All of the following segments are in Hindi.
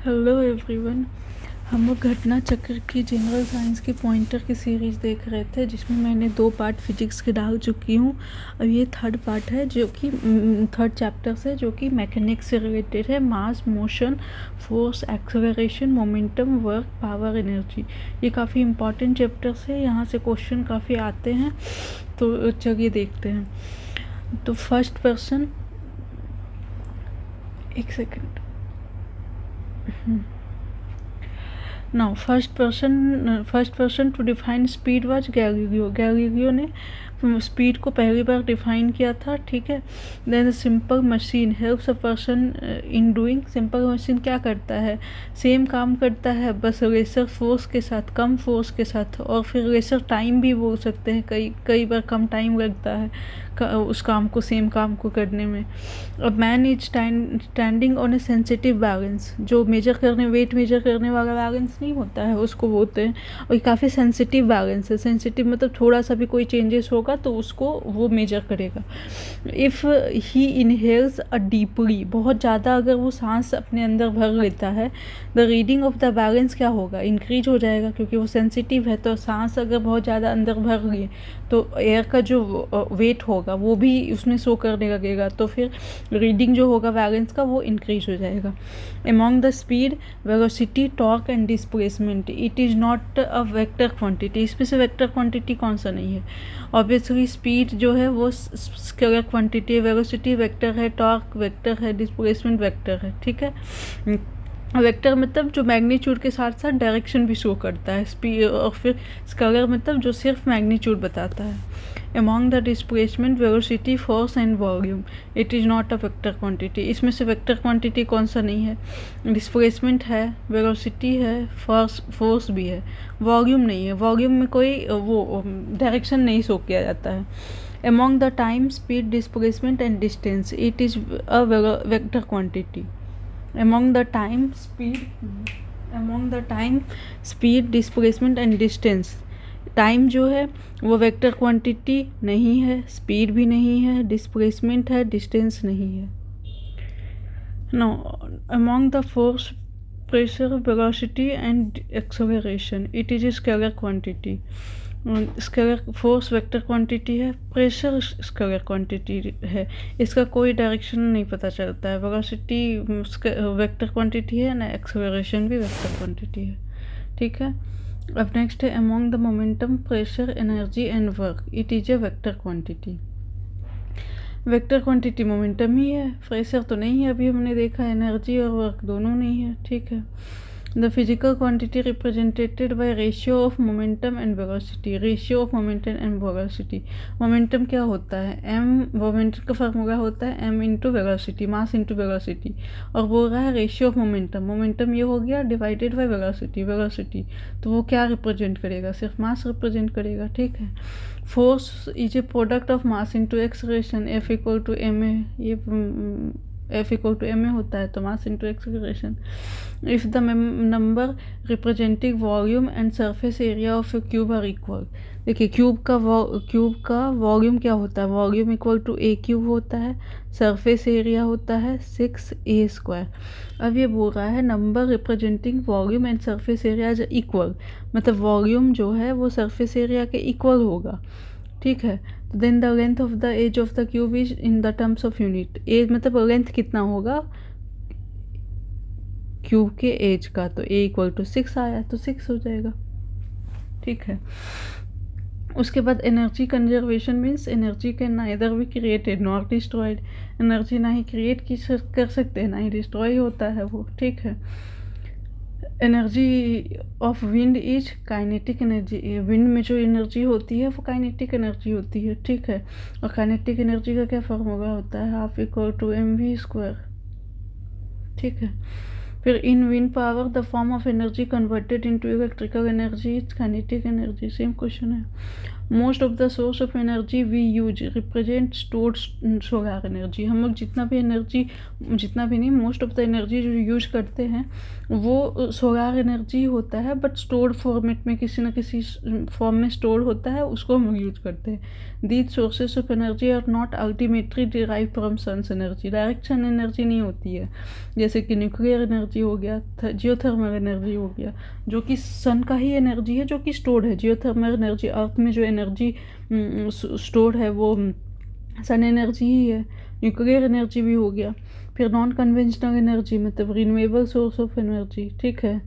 Hello everyone. हम लोग घटना चक्र की जनरल साइंस की पॉइंटर की सीरीज़ देख रहे थे, जिसमें मैंने 2 पार्ट फिजिक्स के डाल चुकी हूँ। अब ये थर्ड पार्ट है जो कि थर्ड चैप्टर से, जो कि मैकेनिक्स से रिलेटेड है। Mass, motion, force, acceleration, momentum, work, power, energy. ये काफ़ी इंपॉर्टेंट चैप्टर्स है, यहाँ से क्वेश्चन काफ़ी आते हैं, तो चलिए देखते हैं। तो फर्स्ट पर्सन, एक second. Now, first person to define speed was Galileo. Galileo ने स्पीड को पहली बार डिफाइन किया था, ठीक है। Then simple machine helps a person in doing. Simple machine क्या करता है? सेम काम करता है, बस लेसर फोर्स के साथ, कम फोर्स के साथ, और फिर लेसर टाइम भी बोल सकते हैं। कई बार कम टाइम लगता है उस काम को, सेम काम को करने में। अब man is standing on A sensitive balance. जो वेट मेजर करने वाला बैलेंस नहीं होता है, उसको बोलते हैं। और ये काफ़ी सेंसिटिव बैलेंस है। सेंसिटिव मतलब थोड़ा सा भी कोई चेंजेस होगा तो उसको वो मेजर करेगा। If he inhales a deeply, बहुत ज़्यादा अगर वो सांस अपने अंदर भर लेता है, the reading of the balance क्या होगा? इंक्रीज हो जाएगा, क्योंकि वो सेंसिटिव है। तो सांस अगर बहुत ज़्यादा अंदर भर लिए तो एयर का जो वेट होगा वो भी उसमें शो करने लगेगा, तो फिर रीडिंग जो होगा बैलेंस का वो इंक्रीज हो जाएगा। Among the speed, velocity, torque and displacement, it is not a vector quantity. इसमें से वेक्टर क्वांटिटी कौन सा नहीं है? ऑब्वियसली स्पीड जो है वो स्केलर क्वांटिटी है, वेलोसिटी वेक्टर है, टॉर्क वेक्टर है, डिस्प्लेसमेंट वेक्टर है, ठीक है। वेक्टर मतलब जो मैग्नीट्यूड के साथ साथ डायरेक्शन भी शो करता है। स्पीड, और फिर स्केलर मतलब जो सिर्फ मैग्नीट्यूड बताता है। Among the displacement, velocity, force and volume, it is not a vector quantity. इसमें से वेक्टर क्वांटिटी कौन सा नहीं है? डिस्प्लेसमेंट है, वेलोसिटी है, फोर्स भी है, वॉल्यूम नहीं है। वॉल्यूम में कोई वो डायरेक्शन नहीं शो किया जाता है। Among the time, speed, displacement and distance, it is a vector quantity. Among the time, speed, displacement and distance, time जो है वो वेक्टर क्वांटिटी नहीं है, स्पीड भी नहीं है, डिस्प्लेसमेंट है, डिस्टेंस नहीं है। No, among the force, pressure, velocity and acceleration, it is a scalar quantity. Scalar force vector quantity है, प्रेशर स्केलर क्वांटिटी है, इसका कोई डायरेक्शन नहीं पता चलता है। वेलोसिटी वेक्टर क्वांटिटी है ना, एक्सेलरेशन भी वेक्टर क्वांटिटी है, ठीक है। अब नेक्स्ट है among the momentum, pressure, energy and work, it is a vector quantity. Vector quantity momentum ही है, प्रेशर तो नहीं है, अभी हमने देखा। एनर्जी और वर्क दोनों नहीं है, ठीक है। The physical quantity represented by ratio of momentum and velocity. Ratio of momentum and velocity, momentum क्या होता है? एम, मोमेंटम का फार्मूला होता है m into velocity, mass into velocity. और बोल रहा है रेशियो ऑफ मोमेंटम, मोमेंटम ये हो गया डिवाइडेड बाय वेलोसिटी, तो वो क्या रिप्रेजेंट करेगा? सिर्फ मास रिप्रेजेंट करेगा, ठीक है। Force is a product of mass into acceleration, F equal to M A. ये F equal to M A होता है, तो mass into acceleration. If the number representing volume and surface area of a cube are equal. देखिए क्यूब का वॉल्यूम क्या होता है? Volume equal to a cube होता है, सरफेस एरिया होता है 6a²। अब ये बोल रहा है number representing volume and surface area is equal, मतलब वॉल्यूम जो है वो सरफेस एरिया के इक्वल होगा, ठीक है। तो then the length of the edge of the cube is in the terms of unit. Edge मतलब लेंथ कितना होगा क्यूब के एज का, तो ए इक्वल टू 6 आया, तो 6 हो जाएगा, ठीक है। उसके बाद energy conservation means energy can neither be created not destroyed. Energy ना ही क्रिएट कर सकते हैं, ना ही डिस्ट्रॉय होता है वो, ठीक है। Energy of wind is kinetic energy. Wind में जो एनर्जी होती है वो काइनेटिक एनर्जी होती है, ठीक है। और काइनेटिक एनर्जी का क्या फॉर्मूला होता है? हाफ इक्वल टू mv², ठीक है। फिर in wind power the form of energy converted into electrical energy is kinetic energy. Same question है। Most of the source of energy we use represent stored solar energy. हम लोग जितना भी एनर्जी, जितना भी नहीं, मोस्ट ऑफ द एनर्जी जो यूज करते हैं वो सोलर एनर्जी होता है, बट स्टोर्ड फॉर्मेट में किसी न किसी फॉर्म में स्टोर होता है, उसको हम यूज करते हैं। These sources of energy are not ultimately derive from sun's energy. Direct sun energy नहीं होती है, जैसे कि न्यूक्लियर एनर्जी हो गया, जियोथर्मल एनर्जी हो गया, जो कि सन का ही एनर्जी है जो कि स्टोर्ड है। जियोथर्मल एनर्जी, अर्थ में जो एनर्जी स्टोर्ड है वो सन एनर्जी ही है। न्यूक्लियर एनर्जी भी हो गया। फिर नॉन कन्वेंशनल एनर्जी मतलब रिन्यूएबल सोर्स ऑफ एनर्जी, ठीक है।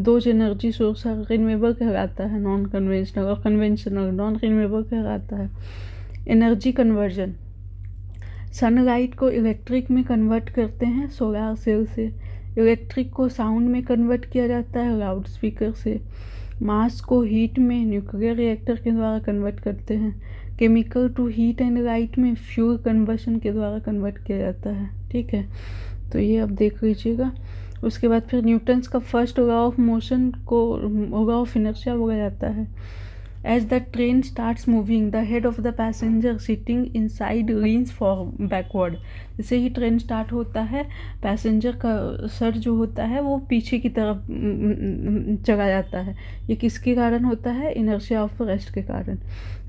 दो एनर्जी सोर्स रिन्यूएबल कहलाता है, नॉन कन्वेंशनल, और कन्वेंशनल नॉन रिन्यूएबल कहलाता है। एनर्जी कन्वर्जन, सनलाइट को इलेक्ट्रिक में कन्वर्ट करते हैं सोलर सेल से। इलेक्ट्रिक को साउंड में कन्वर्ट किया जाता है लाउड स्पीकर से। मास को हीट में न्यूक्लियर रिएक्टर के द्वारा कन्वर्ट करते हैं। Chemical to heat and light में फ्यूल कन्वर्शन के द्वारा कन्वर्ट किया जाता है, ठीक है। तो ये आप देख लीजिएगा। उसके बाद फिर न्यूटन्स का फर्स्ट लॉ ऑफ मोशन को लॉ ऑफ इनर्शिया बोला जाता है। As the train starts moving the head of the passenger sitting inside leans for backward. जैसे ही ट्रेन स्टार्ट होता है, पैसेंजर का सर जो होता है वो पीछे की तरफ चला जाता है। ये किसके कारण होता है? इनर्शिया ऑफ रेस्ट के कारण,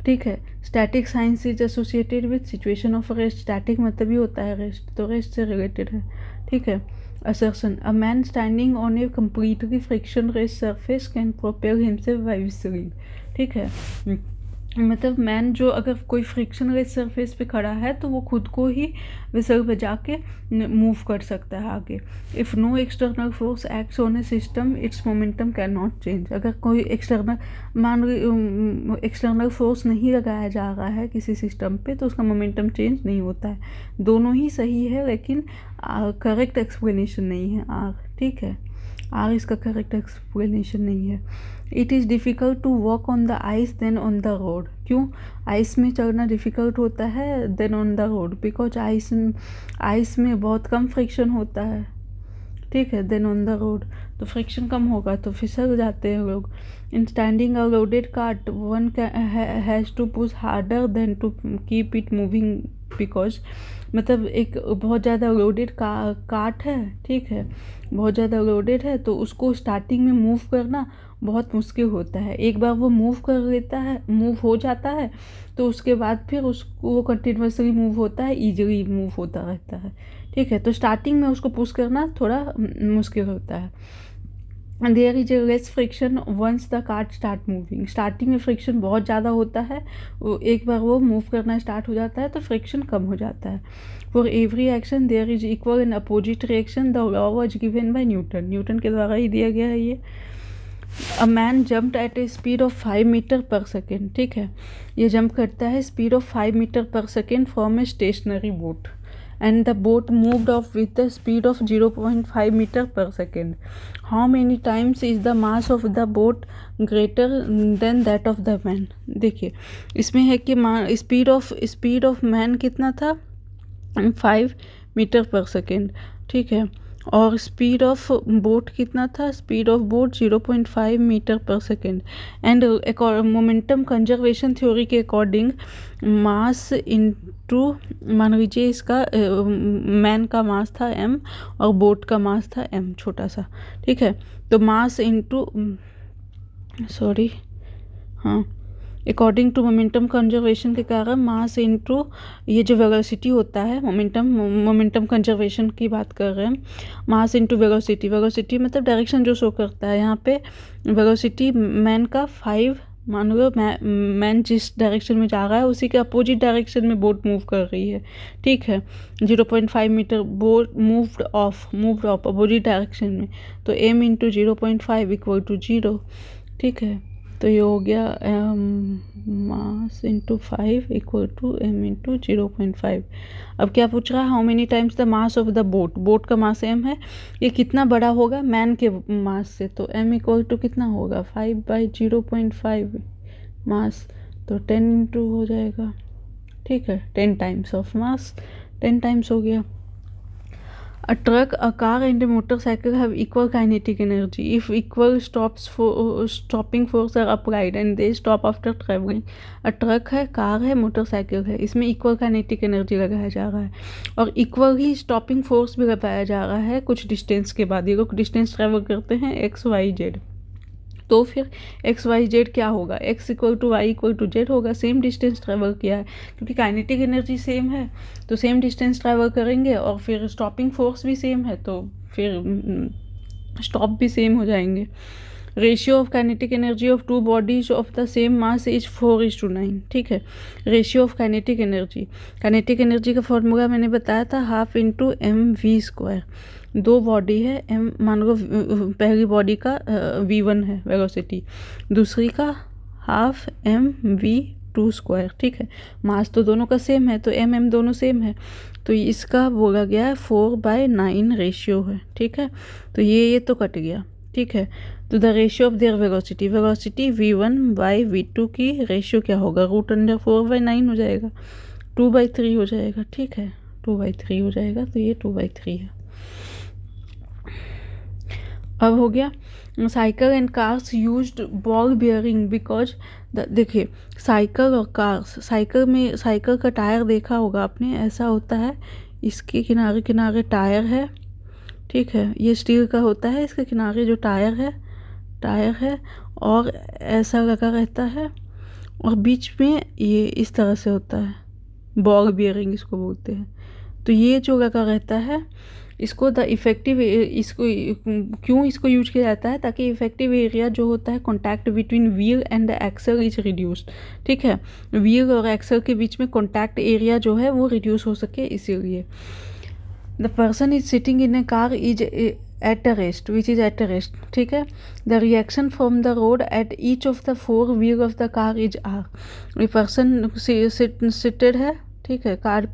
ठीक है। Static science is associated with situation of rest. Static मतलब ही होता है रेस्ट, तो रेस्ट से रिलेटेड है, ठीक है। Assertion, a man standing on a completely frictionless surface can propel himself by whistling, ठीक है। मतलब मैन जो अगर कोई फ्रिक्शन रेस्ट सरफेस पे खड़ा है तो वो खुद को ही विसल बजा के मूव कर सकता है आगे। If no external force acts on a system its momentum can not change. अगर कोई एक्सटर्नल फोर्स नहीं लगाया जा रहा है किसी सिस्टम पे तो उसका मोमेंटम चेंज नहीं होता है। दोनों ही सही है, लेकिन करेक्ट एक्सप्लेनेशन नहीं है आर, ठीक है। आर इसका करेक्ट एक्सप्लेनेशन नहीं है। It is difficult to walk on the ice then on the road. क्यों आइस में चलना डिफ़िकल्ट होता है then on the road? Because ice में बहुत कम फ्रिक्शन होता है, ठीक है, देन ऑन द रोड। तो फ्रिक्शन कम होगा तो फिसल जाते हैं लोग। In standing a loaded cart one has to push harder then to keep it moving, because मतलब एक बहुत ज़्यादा लोडेड कार्ट है, ठीक है, बहुत ज़्यादा लोडेड है, तो उसको स्टार्टिंग में मूव करना बहुत मुश्किल होता है। एक बार वो मूव कर लेता है, मूव हो जाता है, तो उसके बाद फिर उसको वो कंटिन्यूसली मूव होता है, ईजिली मूव होता रहता है, ठीक है। तो स्टार्टिंग में उसको पुश करना थोड़ा मुश्किल होता है। There is a less friction once the cart start moving. Starting में फ्रिक्शन बहुत ज़्यादा होता है, एक बार वो मूव करना स्टार्ट हो जाता है तो फ्रिक्शन कम हो जाता है। For every action there is equal and opposite reaction. The law was given by Newton. Newton के द्वारा ही दिया गया है ये। A man jumped at a speed of 5 metre per second, ठीक है। ये जंप करता है speed of 5 metre per second from a stationary boat and the boat moved off with a speed of 0.5 meter per second. How many times is the mass of the boat greater than that of the man? देखिए इसमें है कि स्पीड ऑफ मैन कितना था? 5 मीटर पर सेकेंड, ठीक है। और स्पीड ऑफ बोट कितना था? Speed of boat 0.5 metre per second. And momentum conservation theory के अकॉर्डिंग मास इनटू, मान लीजिए इसका मैन का मास था m और बोट का मास था m, छोटा सा, ठीक है। तो mass into according to momentum conservation के कारण मास इनटू ये जो वेलोसिटी होता है, मोमेंटम कंजर्वेशन की बात कर रहे हैं, मास इनटू वेलोसिटी मतलब डायरेक्शन जो शो करता है। यहाँ पे वेलोसिटी मैन का 5, मान लो मैन जिस डायरेक्शन में जा रहा है उसी के अपोजिट डायरेक्शन में बोट मूव कर रही है, ठीक है। 0.5 metre boat moved of opposite direction में, तो m इंटू 0.5 इक्वल टू 0, ठीक है। तो ये हो गया mass into 5 equal to m into 0.5। अब क्या पूछ रहा है? How many times the mass of the boat का मास m है, ये कितना बड़ा होगा मैन के मास से? तो m इक्वल टू कितना होगा? 5/0.5 मास, तो 10 इंटू हो जाएगा, ठीक है। 10 टाइम्स ऑफ मास, 10 टाइम्स हो गया। A truck, a car and a motorcycle have equal kinetic energy if equal stopping force are applied and they stop after traveling. A truck है, कार है, मोटरसाइकिल है, इसमें इक्वल काइनेटिक एनर्जी लगाया जा रहा है और इक्वल ही स्टॉपिंग फोर्स भी लगाया जा रहा है कुछ डिस्टेंस के बाद। ये लोग डिस्टेंस ट्रेवल करते हैं XYZ, तो फिर XYZ क्या होगा, X equal to y equal to z होगा। सेम डिस्टेंस ट्रैवल किया है, क्योंकि काइनेटिक एनर्जी सेम है तो सेम डिस्टेंस ट्रैवल करेंगे और फिर स्टॉपिंग फोर्स भी सेम है तो फिर स्टॉप भी सेम हो जाएंगे। Ratio of kinetic energy of two bodies of the same mass is 4:9। ठीक है, रेशियो ऑफ काइनेटिक एनर्जी का फॉर्मूला मैंने बताया था 1/2 mv²। दो बॉडी है, m मान लो पहली बॉडी का v1 है वेलोसिटी, दूसरी का 1/2 mv²। ठीक है, मास तो दोनों का सेम है तो m दोनों सेम है, तो इसका बोला गया है 4/9 रेशियो है। ठीक है, तो ये तो कट गया। ठीक है, तो the ratio of their velocity v1/v2 की रेशियो क्या होगा, √4/9 हो जाएगा, 2/3 हो जाएगा। ठीक है, 2/3 हो जाएगा, तो ये 2/3 है। अब हो गया cycle and cars used ball bearing because देखिए साइकिल और कार्स, साइकिल का टायर देखा होगा आपने, ऐसा होता है, इसके किनारे किनारे टायर है। ठीक है, ये स्टील का होता है, इसके किनारे जो टायर है और ऐसा लगा रहता है और बीच में ये इस तरह से होता है, बॉल बियरिंग इसको बोलते हैं। तो ये जो लगा रहता है इसको क्यों इसको यूज किया जाता है, ताकि इफेक्टिव एरिया जो होता है contact between wheel and the axle is reduced. ठीक है, व्हील और एक्सल के बीच में कॉन्टैक्ट एरिया जो है वो रिड्यूस हो सके, इसीलिए। The person is sitting in a car is at a rest which is at a rest. ठीक है, the reaction from the road at each of the 4 wheel of the car is R. A person seated है, ठीक है, कार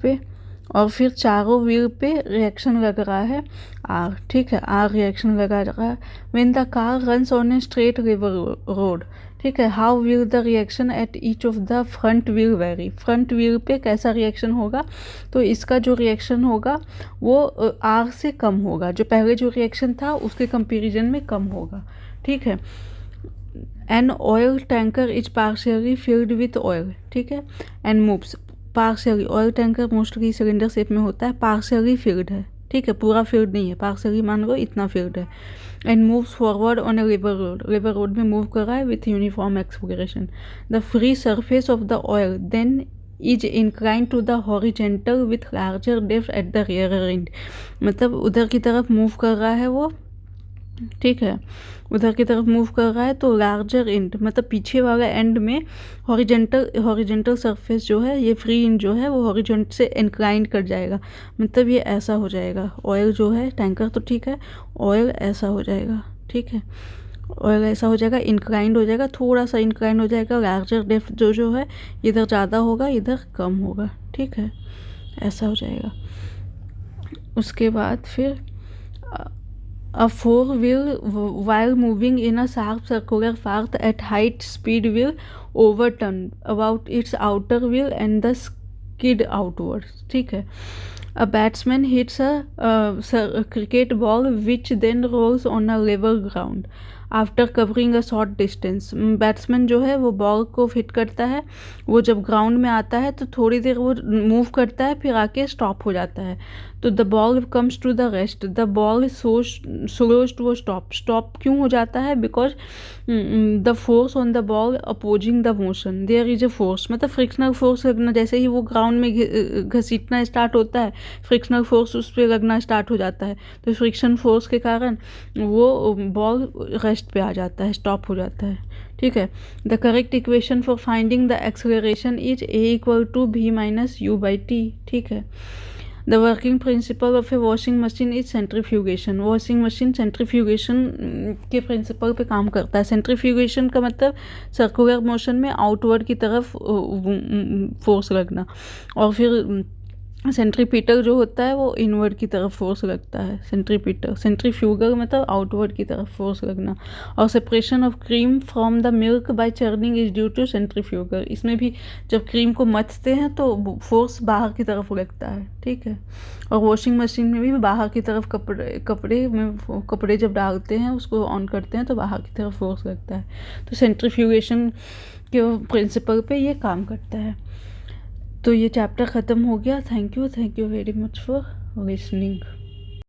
पे और फिर चारों व्हील पे रिएक्शन लग रहा है आर। ठीक है, आर रिएक्शन लगा रहा है। When the car runs on a straight river road, ठीक है, how will the reaction at each of the front wheel very. Front wheel पे कैसा रिएक्शन होगा, तो इसका जो रिएक्शन होगा वो आर से कम होगा, जो पहले जो रिएक्शन था उसके कंपेरिजन में कम होगा। ठीक है, an oil tanker is partially filled with oil. ठीक है, and moves partially, oil tanker mostly cylinder shape में होता है, पार्शियली फिल्ड है। ठीक है, पूरा फिल्ड नहीं है, पार्शियली मान लो इतना फिल्ड है। And moves forward on a river road में मूव कर रहा है with uniform exploration. The free surface of the oil then is incline to the horizontal with larger depth at the rear end. मतलब उधर की तरफ मूव कर रहा है वो, ठीक है, उधर की तरफ मूव कर रहा है तो लार्जर एंड मतलब पीछे वाला एंड में हॉरिजेंटल सरफेस जो है, ये फ्री एंड जो है वो हॉरिजेंट से इंक्लाइन कर जाएगा, मतलब ये ऐसा हो जाएगा। ऑयल जो है, टैंकर तो ठीक है, ऑयल ऐसा हो जाएगा। ठीक है, ऑयल ऐसा हो जाएगा, इंक्लाइंड हो जाएगा, थोड़ा सा इंक्लाइंड हो जाएगा। लार्जर डेप्थ जो है इधर ज़्यादा होगा, इधर कम होगा। ठीक है, ऐसा हो जाएगा। उसके बाद फिर A 4 wheel while moving in a sharp circular path at height speed will overturn about its outer wheel and the skid outwards. ठीक है, a batsman hits a cricket ball which then rolls on a level ground after covering a short distance. Batsman जो है वो बॉल को हिट करता है, वो जब ग्राउंड में आता है तो थोड़ी देर वो मूव करता है, फिर आके स्टॉप हो जाता है। तो the ball comes to the rest, the ball slows to stop क्यों हो जाता है, because the force on the ball opposing the motion, there is a force, मतलब फ्रिक्शनल फोर्स लगना, जैसे ही वो ग्राउंड में घसीटना स्टार्ट होता है फ्रिक्शनल फोर्स उस पर लगना स्टार्ट हो जाता है, तो फ्रिक्शन फोर्स के कारण वो बॉल रेस्ट पे आ जाता है, स्टॉप हो जाता है। ठीक है, the correct equation for finding the acceleration is a = v - u/t। ठीक है, the working principle of A washing machine is centrifugation. Washing machine centrifugation के प्रिंसिपल पे काम करता है। सेंट्रीफ्यूगेशन का मतलब सर्कुलर मोशन में आउटवर्ड की तरफ फोर्स लगना, और फिर सेंट्रीपीटल जो होता है वो इनवर्ड की तरफ फोर्स लगता है, सेंट्रीपीटल। सेंट्रीफ्यूगल मतलब आउटवर्ड की तरफ फोर्स लगना। और separation of cream from the milk by churning is due to centrifugal. इसमें भी जब क्रीम को मथते हैं तो फोर्स बाहर की तरफ लगता है, ठीक है। और वॉशिंग मशीन में भी बाहर की तरफ कपड़े जब डालते हैं, उसको ऑन करते हैं तो बाहर की तरफ फोर्स लगता है। तो सेंट्रीफ्यूगेशन के प्रिंसिपल पे ये काम करता है। तो ये चैप्टर ख़त्म हो गया। Thank you very much for listening.